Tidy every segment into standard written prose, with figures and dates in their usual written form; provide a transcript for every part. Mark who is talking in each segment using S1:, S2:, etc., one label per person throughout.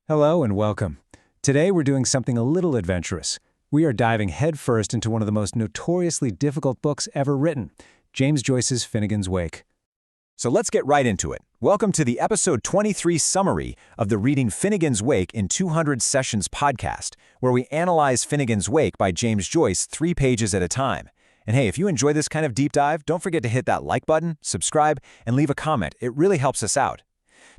S1: Hello and welcome. Today we're doing something a little adventurous. We are diving headfirst into one of the most notoriously difficult books ever written, James Joyce's Finnegans Wake.
S2: So let's get right into it. Welcome to the episode 23 summary of the Reading Finnegans Wake in 200 Sessions podcast, where we analyze Finnegans Wake by James Joyce 3 pages at a time. And hey, if you enjoy this kind of deep dive, don't forget to hit that like button, subscribe, and leave a comment. It really helps us out.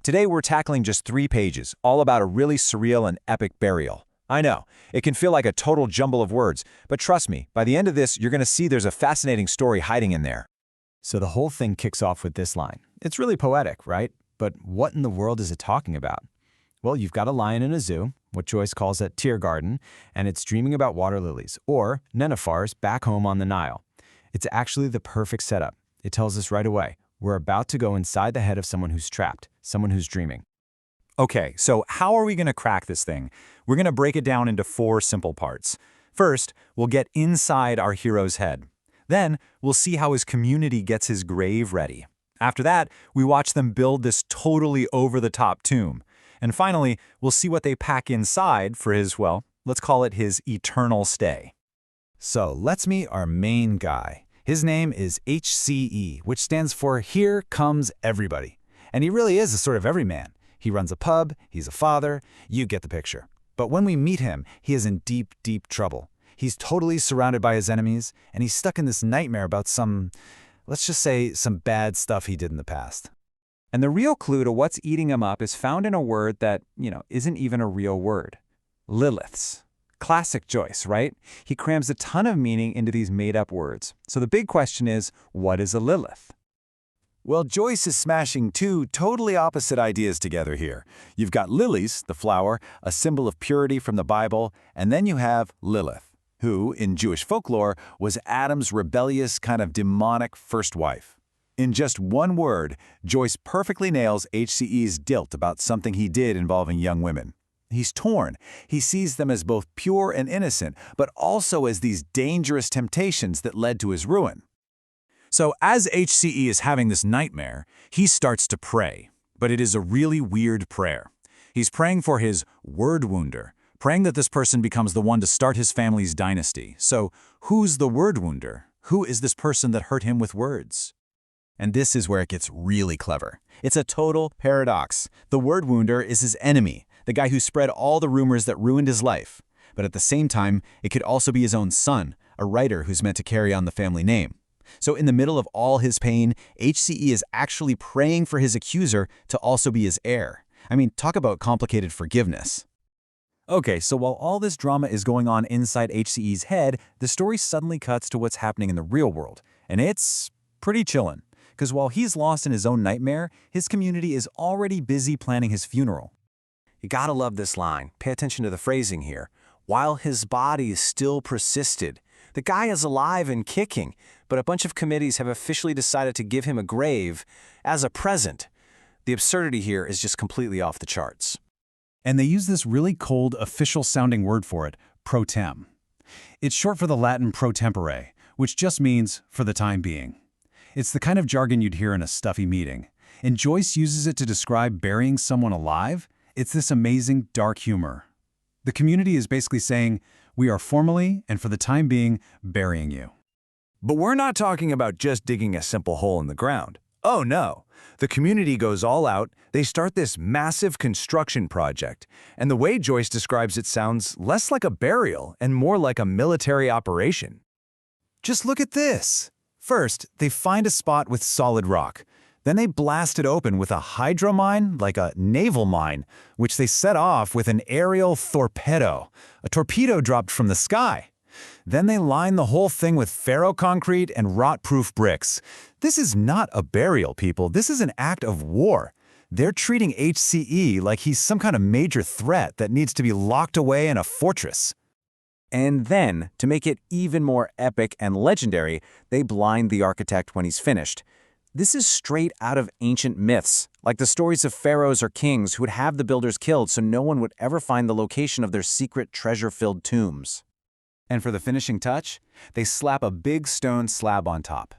S2: Today we're tackling just 3 pages, all about a really surreal and epic burial. I know, it can feel like a total jumble of words, but trust me, by the end of this, you're going to see there's a fascinating story hiding in there.
S3: So the whole thing kicks off with this line. It's really poetic, right? But what in the world is it talking about? Well, you've got a lion in a zoo, what Joyce calls a tear garden, and it's dreaming about water lilies, or nenuphars back home on the Nile. It's actually the perfect setup. It tells us right away, we're about to go inside the head of someone who's trapped, someone who's dreaming.
S2: Okay, so how are we going to crack this thing? We're going to break it down into 4 simple parts. First, we'll get inside our hero's head. Then, we'll see how his community gets his grave ready. After that, we watch them build this totally over-the-top tomb. And finally, we'll see what they pack inside for his, well, let's call it his eternal stay.
S3: So let's meet our main guy. His name is HCE, which stands for Here Comes Everybody. And he really is a sort of everyman. He runs a pub, he's a father, you get the picture. But when we meet him, he is in deep, deep trouble. He's totally surrounded by his enemies, and he's stuck in this nightmare about let's just say, some bad stuff he did in the past.
S1: And the real clue to what's eating him up is found in a word that, isn't even a real word. Liliths. Classic Joyce, right? He crams a ton of meaning into these made-up words. So the big question is, what is a Lilith?
S2: Well, Joyce is smashing 2 totally opposite ideas together here. You've got lilies, the flower, a symbol of purity from the Bible, and then you have Lilith, who, in Jewish folklore, was Adam's rebellious kind of demonic first wife. In just one word, Joyce perfectly nails HCE's guilt about something he did involving young women. He's torn. He sees them as both pure and innocent, but also as these dangerous temptations that led to his ruin. So as HCE is having this nightmare, he starts to pray. But it is a really weird prayer. He's praying for his word wounder, praying that this person becomes the one to start his family's dynasty. So who's the word wounder? Who is this person that hurt him with words?
S3: And this is where it gets really clever. It's a total paradox. The word wounder is his enemy, the guy who spread all the rumors that ruined his life. But at the same time, it could also be his own son, a writer who's meant to carry on the family name. So in the middle of all his pain, HCE is actually praying for his accuser to also be his heir. I mean, talk about complicated forgiveness.
S2: Okay, so while all this drama is going on inside HCE's head, the story suddenly cuts to what's happening in the real world. And it's pretty chillin', because while he's lost in his own nightmare, his community is already busy planning his funeral. You gotta love this line. Pay attention to the phrasing here. While his body still persisted. The guy is alive and kicking, but a bunch of committees have officially decided to give him a grave as a present. The absurdity here is just completely off the charts.
S4: And they use this really cold, official-sounding word for it, pro tem. It's short for the Latin pro tempore, which just means for the time being. It's the kind of jargon you'd hear in a stuffy meeting. And Joyce uses it to describe burying someone alive. It's this amazing, dark humor. The community is basically saying, we are formally, and for the time being, burying you.
S2: But we're not talking about just digging a simple hole in the ground. Oh no! The community goes all out, they start this massive construction project, and the way Joyce describes it sounds less like a burial and more like a military operation. Just look at this! First, they find a spot with solid rock. Then they blast it open with a hydromine, like a naval mine, which they set off with an aerial torpedo, a torpedo dropped from the sky. Then they line the whole thing with ferroconcrete and rot-proof bricks. This is not a burial, people. This is an act of war. They're treating HCE like he's some kind of major threat that needs to be locked away in a fortress. And then, to make it even more epic and legendary, they blind the architect when he's finished. This is straight out of ancient myths, like the stories of pharaohs or kings who would have the builders killed so no one would ever find the location of their secret treasure-filled tombs. And for the finishing touch, they slap a big stone slab on top.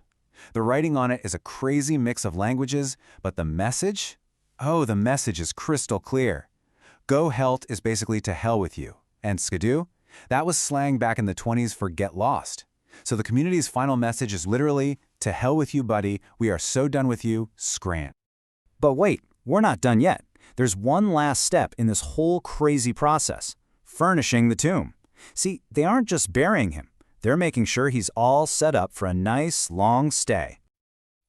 S2: The writing on it is a crazy mix of languages, but the message? Oh, the message is crystal clear. Go helt is basically to hell with you. And skidoo? That was slang back in the 20s for get lost. So the community's final message is literally, to hell with you, buddy. We are so done with you, scran.
S3: But wait, we're not done yet. There's one last step in this whole crazy process: furnishing the tomb. See, they aren't just burying him. They're making sure he's all set up for a nice, long stay.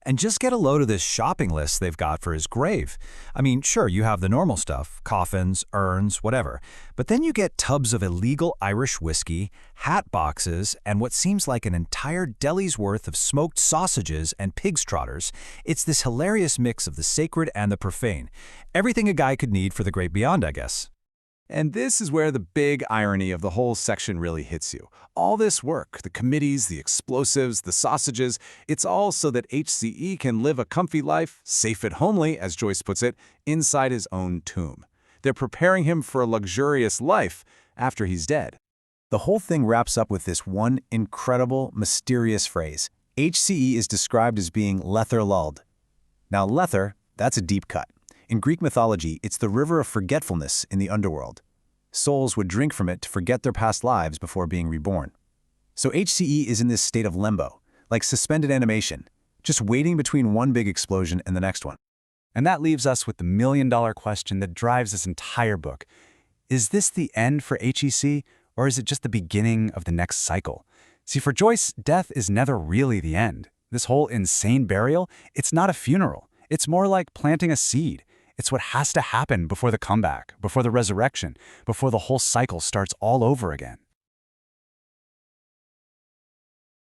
S2: And just get a load of this shopping list they've got for his grave. I mean, sure, you have the normal stuff, coffins, urns, whatever. But then you get tubs of illegal Irish whiskey, hat boxes, and what seems like an entire deli's worth of smoked sausages and pig's trotters. It's this hilarious mix of the sacred and the profane. Everything a guy could need for the great beyond, I guess.
S1: And this is where the big irony of the whole section really hits you. All this work, the committees, the explosives, the sausages, it's all so that HCE can live a comfy life, safe and homely, as Joyce puts it, inside his own tomb. They're preparing him for a luxurious life after he's dead.
S3: The whole thing wraps up with this one incredible, mysterious phrase. HCE is described as being lether lulled. Now, lether, that's a deep cut. In Greek mythology, it's the river of forgetfulness in the underworld. Souls would drink from it to forget their past lives before being reborn. So HCE is in this state of limbo, like suspended animation, just waiting between one big explosion and the next one.
S5: And that leaves us with the million-dollar question that drives this entire book. Is this the end for HEC, or is it just the beginning of the next cycle? See, for Joyce, death is never really the end. This whole insane burial, it's not a funeral. It's more like planting a seed. It's what has to happen before the comeback, before the resurrection, before the whole cycle starts all over again.